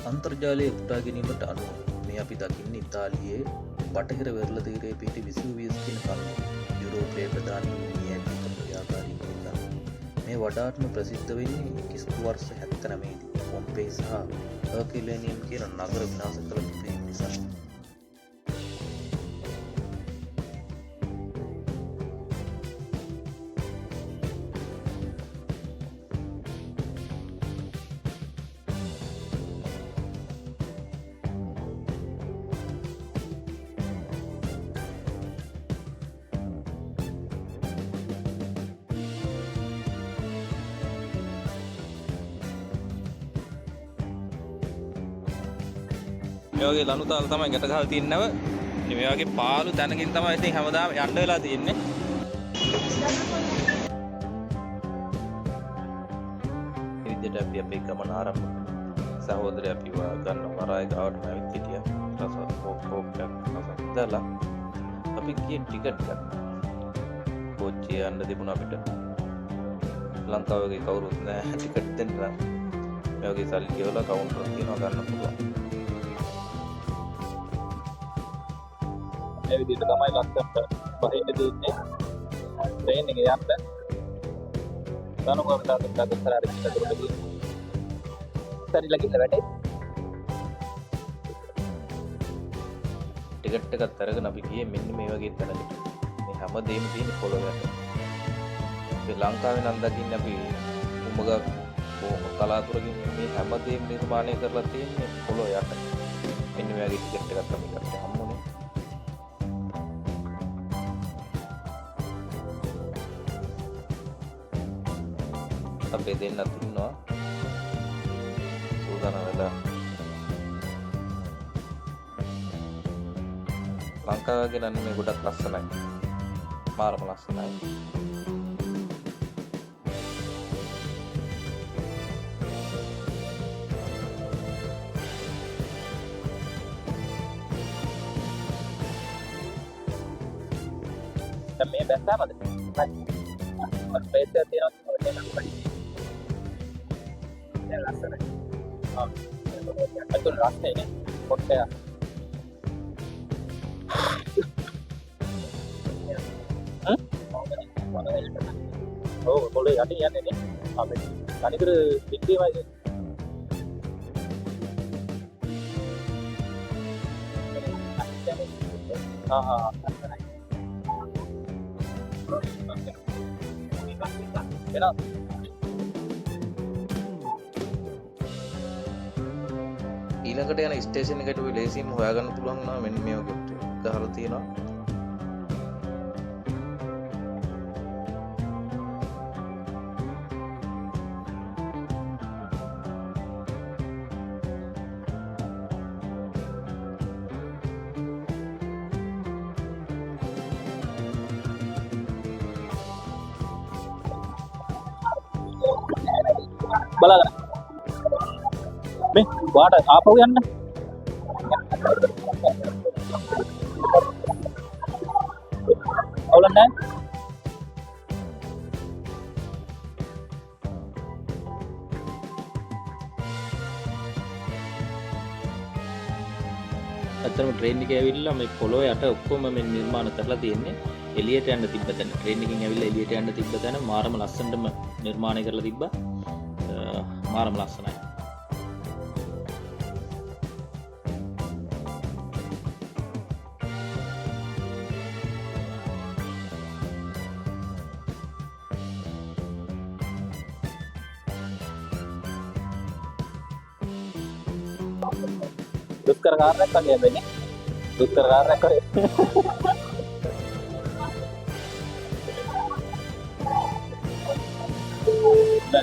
අන්තර්ජාලයේ උපුටා ගැනීමට අනුව මේ අපි දකින්නේ ඉතාලියේ බටහිර වෙරළ තීරයේ පිහිටි විසුවියස් කියන කන්දේ යුරෝපයේ ප්‍රධාන භූමියේ ඇති ව්‍යාපාරික නිලම්. මේ වඩාත්ම ප්‍රසිද්ධ වෙන්නේ කිස්තු වර්ෂ 79 දී පොම්පෙයි සහ හර්කියුලේනියම් කියන නගර විනාශ කළ පිපීම නිසා. මේ වගේ ලනු තාල තමයි ගැට ගහලා තින්නව. ඉතින් මේ වගේ පාළු තැනකින් තමයි ඉතින් හැමදාම යන්න වෙලා තියෙන්නේ. මේ විදිහට අපි අපේ ගමන ආරම්භ කළා. සහෝදරය අපි ගන්න වරාය ගාවට ඇවිත් හිටියා. රසවත් කෝප්පයක් රසවත් අපි ගියේ ටිකට් ගන්න. කොච්චිය යන්න තිබුණා අපිට. ලංකාවේ කවුරුත් නැහැ ටිකට් දෙන්න. මේ වගේ සල්ලි ගෙවලා කවුන්ටර් එකක් තියනවා ගන්න පුළුවන්. මේ විදිහට තමයි ලස්සනට බහින්න දෙන්නේ. ට්‍රේන් එකේ යන්න. ගනුගමට අතට කරලා ඉස්සරහට ගිහින්. සරිලා ගිහින් වැටේ. ටිකට් එකත් අරගෙන අපි ගියේ මෙන්න මේ වගේ තැනකට. මේ හැමදේම තියෙන පොළොවට. මේ ලංකාවේ නම් දකින්න අපි උඹගක් බොහොම කලාතුරකින් මේ හැමදේම නිර්මාණය කරලා තියෙන්නේ පොළොව යට. මෙන්න මේ වගේ ටිකට් එකක් අපි ගත්තා හම්බුනේ. අපේ දෙන්නත් ඉන්නවා සූදානම් වෙලා. ලංකාව ගැන මේ ගොඩක් ලස්සනයි. මාරම ලස්සනයි. දැන් මේ බැස්සාමද? ස්පේස් එක තියෙනවා දැන් ලස්සනයි. අතන රස්නේ නේ පොට්ටය. ඔව් පොළේ යටින් යන්නේ නේ. අපි තනිකර පිටියමයි. එනවා. ඊළඟට යන ස්ටේෂන් එකට ඔය ලේසියෙන්ම හොයාගන්න පුළුවන් වුණා මෙන්න මේ වගේ ගහලා තියෙනවා. බලන්න. මේ වාට ආපහු යන්න. අවුලක් නැහැ. ඇත්තටම ට්‍රේන් එකේ ඇවිල්ලා මේ පොළොව යට ඔක්කොම මේ නිර්මාණ කරලා තියෙන්නේ. එළියට යන්න තිබ්බ තැන ට්‍රේන් එකකින් ඇවිල්ලා එළියට යන්න තිබ්බ තැන මාරම ලස්සනටම නිර්මාණය කරලා තිබ්බා. මාරම ලස්සනයි. දුෂ්කර කාර්යයක් වගේ වෙන්නේ. දුෂ්කර කාර්යයක් වගේ.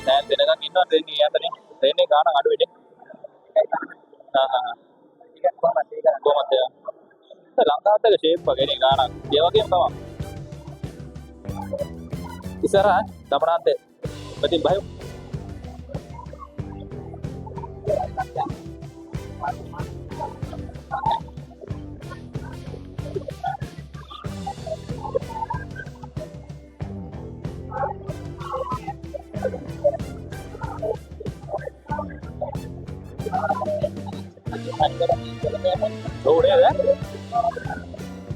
දැන් දෙනකන් ඉන්නවා ට්‍රේන් එකේ යන්නේ. ට්‍රේන් එක ගාන අඩු වෙන්නේ. කොහොමද? ලංකාවට එක ෂේප් වගේ නේ ගාන. ඒ වගේම තමයි. ඉස්සරහ දමනාන්තේ මෙතින් බයෝ. ඕනේ නේද?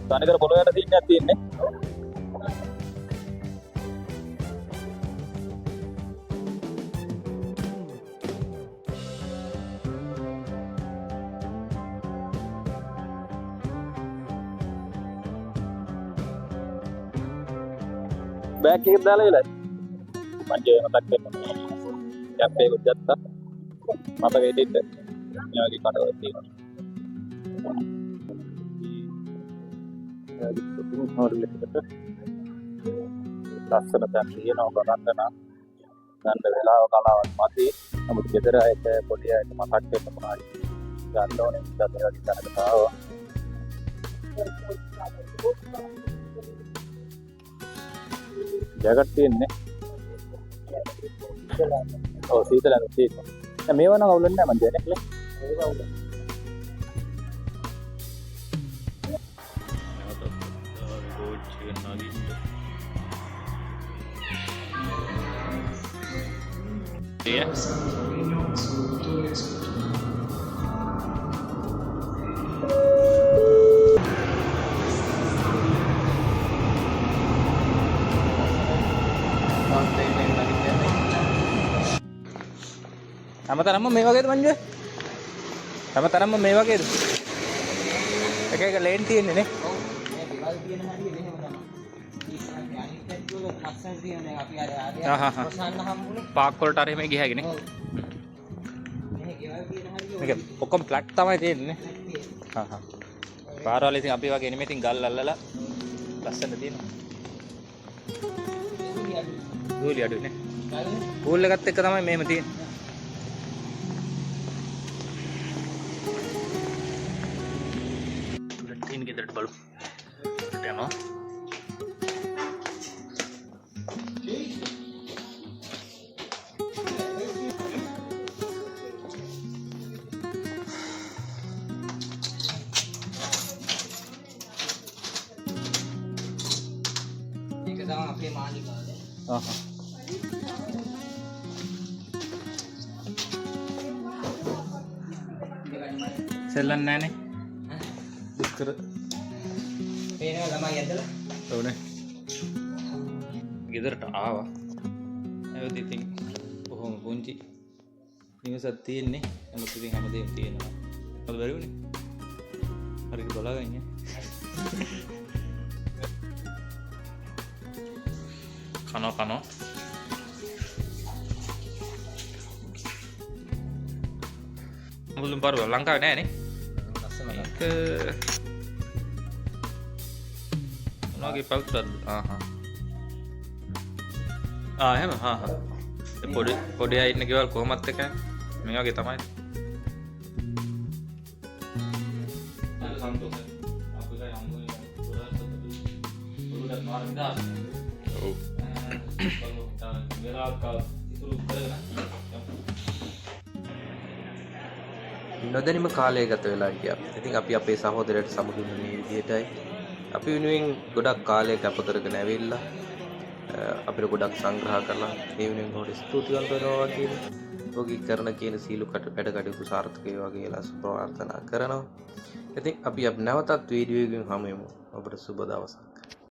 තනිකර පොළොව යට තින්නක් තියෙන්නේ. බෑග් එක දාලා ඉලයි. මං මතක් වෙනවා. කැප් එක ගත්තා. මතක හිටින්න. මේ වගේ කඩවල තියෙනවා. ලස්සන තැන් තියෙනවා බලන්න. ගන්න වෙලාව කලාවක් මැදි. නමුත් ගෙදර ඇයට පොඩි ඇයට මතක් වෙන්න මොනවාරි ගන්න ඕනේ. ඉතින් වගේ තැනකට ආවා. ජැකට් තියෙන්නේ. ඔව් සීතලක් තියෙනවා. දැන් මේව නම් අවුලක් නෑ මං කියන්නේ. මේව අවුල. හැමතරම්ම මේ වගේද මංජු? හැමතරම්ම මේ වගේද? එක එක ලේන් තියෙන්නේ නේ. ඔව්. මේ ගෙවල් තියෙන හැටි මෙහෙම තමයි. ඉස්සරහ අනිත් පැත්තේ ලස්සන තියෙන අපි අර ප්‍රසන්න හම්බුනේ. පාක් වලට අර එමේ ගිහගෙන නේ. ඔව්. මේ ගෙවල් තියෙන හැටි මේක ඔක්කොම ෆ්ලැට් තමයි තියෙන්නේ. පාරවල ඉතින් අපි වගේ නෙමෙයි ඉතින් ගල් අල්ලලා ලස්සන තියෙනවා. දූලි අඩු නේ. පූල් එකත් එක්ක තමයි මෙහෙම තියෙන්නේ. ගෙදරට බලමු. යනවා. ඒක තමයි අපේ මාලිගාව. සෙල්ලම් නැහනේ. දුක්කර පේනවා ළමයි ඇදලා. ඔව්නේ. ගෙදරට ආවා. ඒවත් ඉතින් බොහොම පුංචි නිවසක් තියෙන්නේ. නමුත් ඉතින් හැමදේම තියෙනවා. මොකද බැරි වුනේ? හරියට බලාගෙන ඉන්නේ. කනවා. මුළුම් පාර ලංකාවේ නෑ නේ. මොනවගේ පවුත්‍රද? එහෙම පොඩි අය ඉන්න ගෙවල් කොහොමත් එකයි මේ වගේ තමයි. නොදැනීම කාලය ගත වෙලා ගියා. ඉතින් අපි අපේ සහෝදරයට සමගින් මේ විදිහටයි අපි වෙනුවෙන් ගොඩක් කාලයක් ගත කරගෙන ඇවිල්ලා අපිට ගොඩක් සංග්‍රහ කරලා ඒ වෙනුවෙන් ගොඩක් ස්තුතිවන්ත වෙනවා කියන ඔහුගේ කරන කියන සීල වැඩ කටයුතු සාර්ථක වේවා කියලා ප්‍රාර්ථනා කරනවා. ඉතින් අපි නැවතත් වීඩියෝ එකකින් හමු වෙමු. ඔබට සුබ දවසක්.